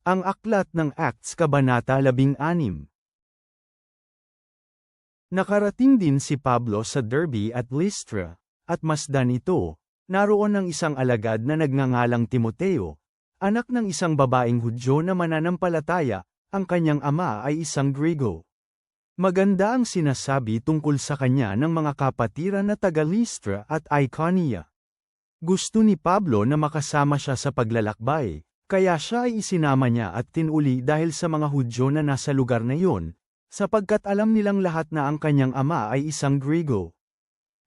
Ang aklat ng Acts Kabanata 16. Nakarating din si Pablo sa Derbe at Lystra, at masdan ito, naroon ang isang alagad na nagngangalang Timoteo, anak ng isang babaeng Hudyo na mananampalataya, ang kanyang ama ay isang Griego. Maganda ang sinasabi tungkol sa kanya ng mga kapatiran na taga Lystra at Iconium. Gusto ni Pablo na makasama siya sa paglalakbay, kaya siya ay isinama niya at tinuli dahil sa mga Hudyo na nasa lugar na iyon, sapagkat alam nilang lahat na ang kanyang ama ay isang Griego.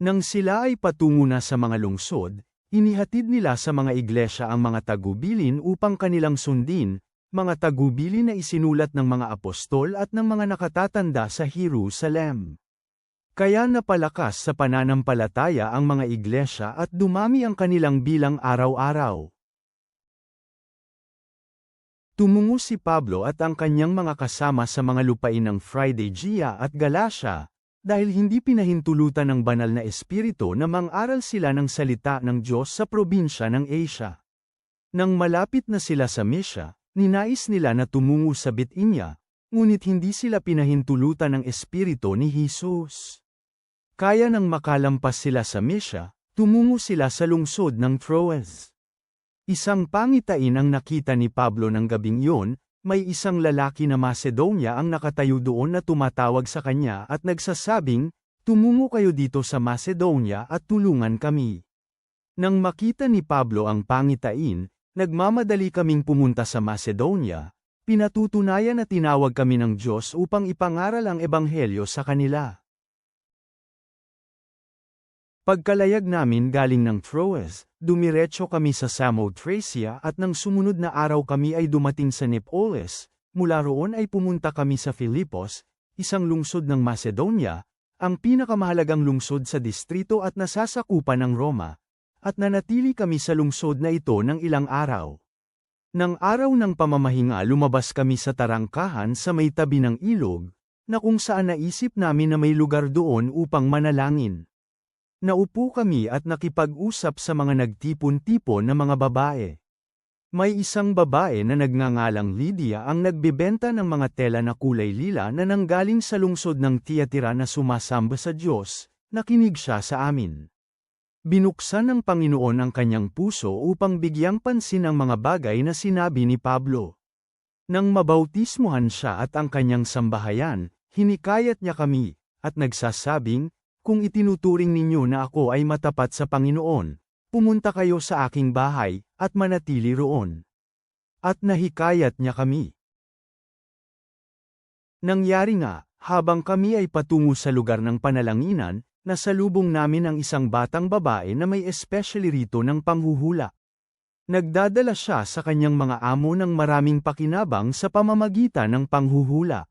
Nang sila ay patungo na sa mga lungsod, inihatid nila sa mga iglesia ang mga tagubilin upang kanilang sundin, mga tagubilin na isinulat ng mga apostol at ng mga nakatatanda sa Jerusalem. Kaya napalakas sa pananampalataya ang mga iglesia at dumami ang kanilang bilang araw-araw. Tumungo si Pablo at ang kanyang mga kasama sa mga lupain ng Phrygia at Galatia, dahil hindi pinahintulutan ng banal na espiritu na mang-aral sila ng salita ng Diyos sa probinsya ng Asia. Nang malapit na sila sa Mysia, ninais nila na tumungo sa Bithynia, ngunit hindi sila pinahintulutan ng espiritu ni Jesus. Kaya nang makalampas sila sa Mysia, tumungo sila sa lungsod ng Troas. Isang pangitain ang nakita ni Pablo ng gabing iyon, may isang lalaki na Macedonia ang nakatayo doon na tumatawag sa kanya at nagsasabing, "Tumungo kayo dito sa Macedonia at tulungan kami." Nang makita ni Pablo ang pangitain, nagmamadali kaming pumunta sa Macedonia, pinatutunayan na tinawag kami ng Diyos upang ipangaral ang ebanghelyo sa kanila. Pagkalayag namin galing ng Troas, dumiretso kami sa Samothracia at nang sumunod na araw kami ay dumating sa Neapolis, mula roon ay pumunta kami sa Filipos, isang lungsod ng Macedonia, ang pinakamahalagang lungsod sa distrito at nasasakupan ng Roma, at nanatili kami sa lungsod na ito ng ilang araw. Nang araw ng pamamahinga lumabas kami sa tarangkahan sa may tabi ng ilog, na kung saan naisip namin na may lugar doon upang manalangin. Naupo kami at nakipag-usap sa mga nagtipon-tipon na mga babae. May isang babae na nagngangalang Lydia ang nagbebenta ng mga tela na kulay lila na nanggaling sa lungsod ng Thyatira na sumasamba sa Diyos, nakinig siya sa amin. Binuksan ng Panginoon ang kanyang puso upang bigyang pansin ang mga bagay na sinabi ni Pablo. Nang mabautismuhan siya at ang kanyang sambahayan, hinikayat niya kami, at nagsasabing, "Kung itinuturing ninyo na ako ay matapat sa Panginoon, pumunta kayo sa aking bahay, at manatili roon." At nahikayat niya kami. Nangyari nga, habang kami ay patungo sa lugar ng panalanginan, nasalubong namin ang isang batang babae na may especially rito ng panghuhula. Nagdadala siya sa kanyang mga amo ng maraming pakinabang sa pamamagitan ng panghuhula.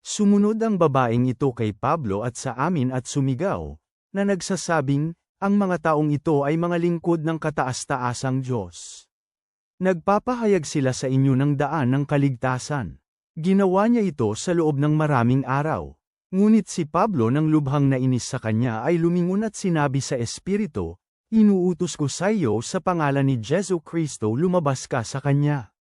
Sumunod ang babaeng ito kay Pablo at sa amin at sumigaw, na nagsasabing, ang mga taong ito ay mga lingkod ng kataas-taasang Diyos. Nagpapahayag sila sa inyo ng daan ng kaligtasan. Ginawa niya ito sa loob ng maraming araw. Ngunit si Pablo nang lubhang nainis sa kanya ay lumingon at sinabi sa Espiritu, "Inuutos ko sa iyo sa pangalan ni Jesu Kristo lumabas ka sa kanya."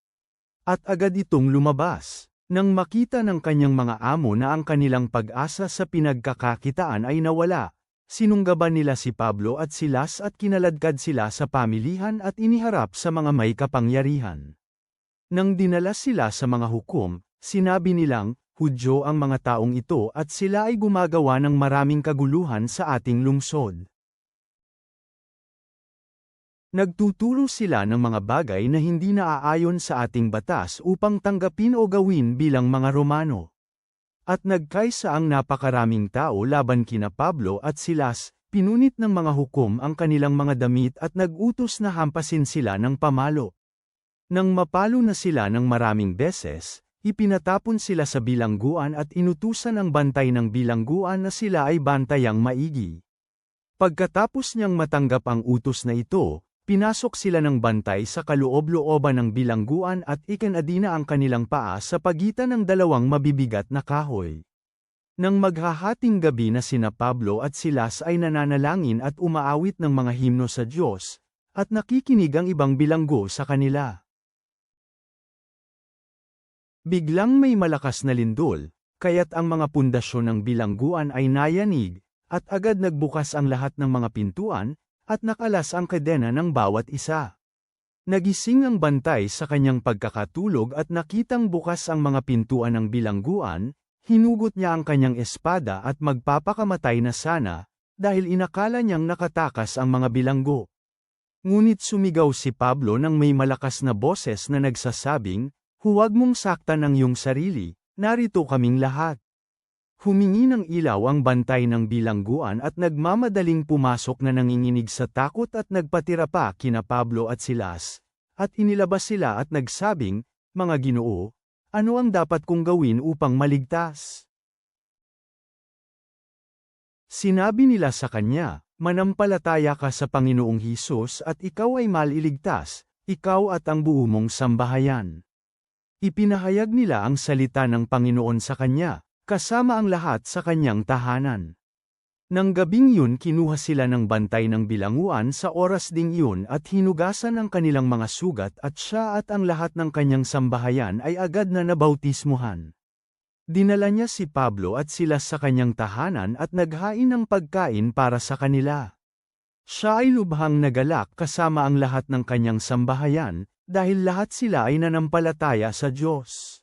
At agad itong lumabas. Nang makita ng kanyang mga amo na ang kanilang pag-asa sa pinagkakakitaan ay nawala, sinunggaban nila si Pablo at Silas at kinaladkad sila sa pamilihan at iniharap sa mga may kapangyarihan. Nang dinala sila sa mga hukom, sinabi nilang, Hudyo ang mga taong ito at sila ay gumagawa ng maraming kaguluhan sa ating lungsod. Nagtuturo sila ng mga bagay na hindi naaayon sa ating batas upang tanggapin o gawin bilang mga Romano. At nagkaisa ang napakaraming tao laban kina Pablo at Silas, pinunit ng mga hukom ang kanilang mga damit at nag-utos na hampasin sila ng pamalo. Nang mapalo na sila ng maraming beses, ipinatapon sila sa bilangguan at inutusan ang bantay ng bilangguan na sila ay bantayang maigi. Pagkatapos niyang matanggap ang utos na ito, pinasok sila ng bantay sa kaloob-looban ng bilangguan at ikinadina ang kanilang paa sa pagitan ng dalawang mabibigat na kahoy. Nang maghahating gabi na sina Pablo at Silas ay nananalangin at umaawit ng mga himno sa Diyos, at nakikinig ang ibang bilanggo sa kanila. Biglang may malakas na lindol, kaya't ang mga pundasyon ng bilangguan ay nayanig, at agad nagbukas ang lahat ng mga pintuan, at nakalas ang kadena ng bawat isa. Nagising ang bantay sa kanyang pagkakatulog at nakitang bukas ang mga pintuan ng bilangguan, hinugot niya ang kanyang espada at magpapakamatay na sana, dahil inakala niyang nakatakas ang mga bilanggo. Ngunit sumigaw si Pablo nang may malakas na boses na nagsasabing, "Huwag mong saktan ang iyong sarili, narito kaming lahat." Humingi ng ilaw ang bantay ng bilangguan at nagmamadaling pumasok na nanginginig sa takot at nagpatira pa kina Pablo at Silas, at inilabas sila at nagsabing, "Mga Ginoo, ano ang dapat kong gawin upang maligtas?" Sinabi nila sa kanya, "Manampalataya ka sa Panginoong Hesus at ikaw ay maliligtas, ikaw at ang buo mong sambahayan." Ipinahayag nila ang salita ng Panginoon sa kanya, kasama ang lahat sa kanyang tahanan. Nang gabing yun kinuha sila ng bantay ng bilanguan sa oras ding yun at hinugasan ang kanilang mga sugat at siya at ang lahat ng kanyang sambahayan ay agad na nabautismuhan. Dinala niya si Pablo at Silas sa kanyang tahanan at naghain ng pagkain para sa kanila. Siya ay lubhang nagalak kasama ang lahat ng kanyang sambahayan, dahil lahat sila ay nanampalataya sa Diyos.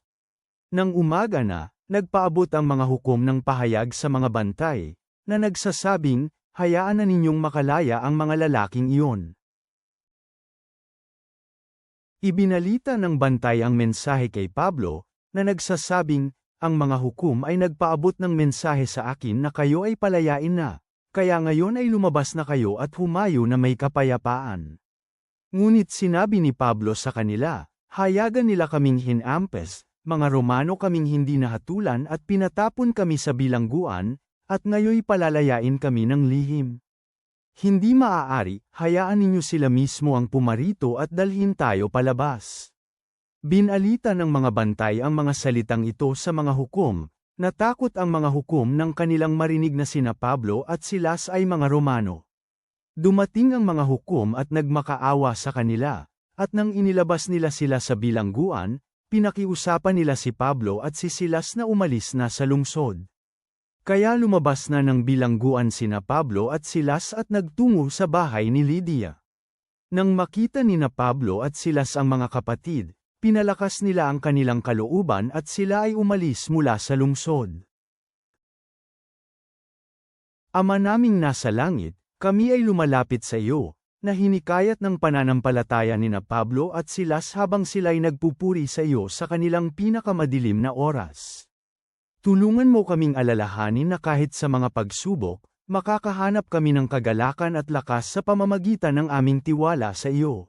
Nang umaga na, nagpaabot ang mga hukom ng pahayag sa mga bantay, na nagsasabing, "Hayaan na ninyong makalaya ang mga lalaking iyon." Ibinalita ng bantay ang mensahe kay Pablo, na nagsasabing, "Ang mga hukom ay nagpaabot ng mensahe sa akin na kayo ay palayain na, kaya ngayon ay lumabas na kayo at humayo na may kapayapaan." Ngunit sinabi ni Pablo sa kanila, "Hayagan nila kaming hinampes, mga Romano kaming hindi nahatulan at pinatapon kami sa bilangguan, at ngayoy palalayain kami ng lihim. Hindi maaari, hayaan ninyo sila mismo ang pumarito at dalhin tayo palabas." Binalita ng mga bantay ang mga salitang ito sa mga hukom, natakot ang mga hukom nang kanilang marinig na sina Pablo at Silas ay mga Romano. Dumating ang mga hukom at nagmakaawa sa kanila, at nang inilabas nila sila sa bilangguan, pinakiusapan nila si Pablo at si Silas na umalis na sa lungsod. Kaya lumabas na ng bilangguan sina Pablo at Silas at nagtungo sa bahay ni Lydia. Nang makita ni na Pablo at Silas ang mga kapatid, pinalakas nila ang kanilang kalooban at sila ay umalis mula sa lungsod. Ama naming nasa langit, kami ay lumalapit sa iyo, na hinikayat ng pananampalataya ni na Pablo at Silas habang sila'y nagpupuri sa iyo sa kanilang pinakamadilim na oras. Tulungan mo kaming alalahanin na kahit sa mga pagsubok, makakahanap kami ng kagalakan at lakas sa pamamagitan ng aming tiwala sa iyo.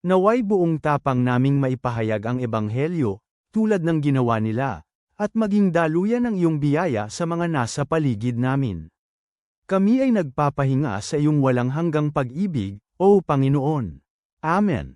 Naway buong tapang naming maipahayag ang ebanghelyo, tulad ng ginawa nila, at maging daluyan ng iyong biyaya sa mga nasa paligid namin. Kami ay nagpapahinga sa iyong walang hanggang pag-ibig, O Panginoon. Amen.